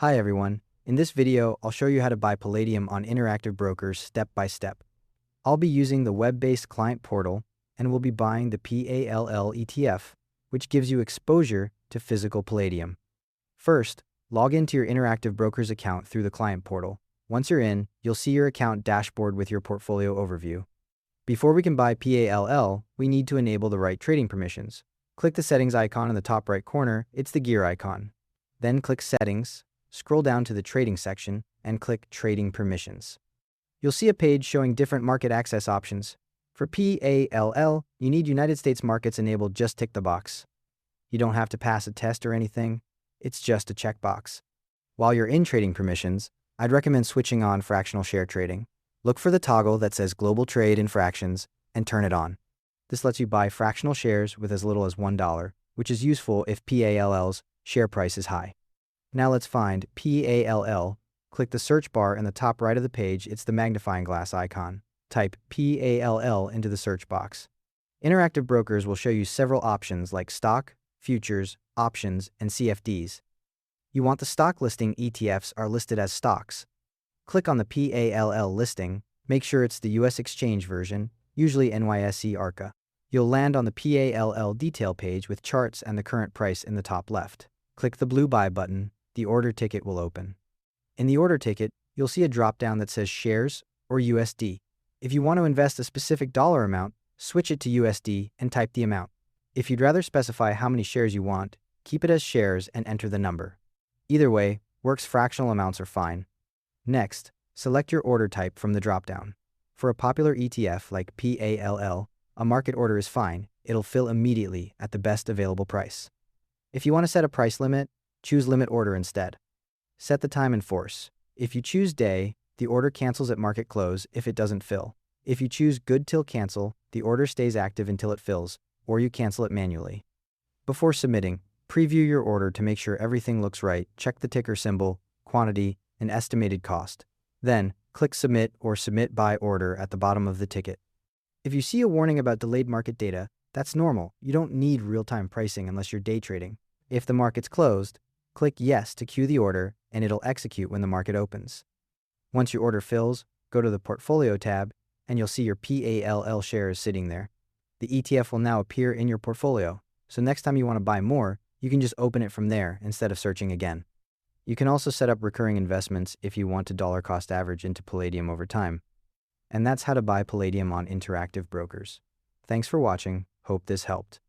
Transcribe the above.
Hi everyone, in this video I'll show you how to buy Palladium on Interactive Brokers step by step. I'll be using the web-based client portal and we'll be buying the PALL ETF, which gives you exposure to physical Palladium. First, log into your Interactive Brokers account through the client portal. Once you're in, you'll see your account dashboard with your portfolio overview. Before we can buy PALL, we need to enable the right trading permissions. Click the settings icon in the top right corner, it's the gear icon. Then click Settings, scroll down to the Trading section, and click Trading Permissions. You'll see a page showing different market access options. For PALL, you need United States markets enabled, just tick the box. You don't have to pass a test or anything, it's just a checkbox. While you're in Trading Permissions, I'd recommend switching on fractional share trading. Look for the toggle that says Global Trade in Fractions and turn it on. This lets you buy fractional shares with as little as $1, which is useful if PALL's share price is high. Now let's find PALL. Click the search bar in the top right of the page, it's the magnifying glass icon. Type PALL into the search box. Interactive Brokers will show you several options like stock, futures, options, and CFDs. You want the stock listing ETFs are listed as stocks. Click on the PALL listing, make sure it's the US exchange version, usually NYSE ARCA. You'll land on the PALL detail page with charts and the current price in the top left. Click the blue buy button, the order ticket will open. In the order ticket, you'll see a drop-down that says shares or USD. If you want to invest a specific dollar amount, switch it to USD and type the amount. If you'd rather specify how many shares you want, keep it as shares and enter the number. Either way, works, fractional amounts are fine. Next, select your order type from the drop-down. For a popular ETF like PALL, a market order is fine, it'll fill immediately at the best available price. If you want to set a price limit, choose limit order instead. Set the time and force. If you choose day, the order cancels at market close if it doesn't fill. If you choose good till cancel, the order stays active until it fills, or you cancel it manually. Before submitting, preview your order to make sure everything looks right, check the ticker symbol, quantity, and estimated cost. Then, click Submit or Submit Buy Order at the bottom of the ticket. If you see a warning about delayed market data, that's normal. You don't need real-time pricing unless you're day trading. If the market's closed, click Yes to queue the order, and it'll execute when the market opens. Once your order fills, go to the Portfolio tab, and you'll see your PALL shares sitting there. The ETF will now appear in your portfolio, so next time you want to buy more, you can just open it from there instead of searching again. You can also set up recurring investments if you want to dollar cost average into Palladium over time. And that's how to buy Palladium on Interactive Brokers. Thanks for watching, hope this helped.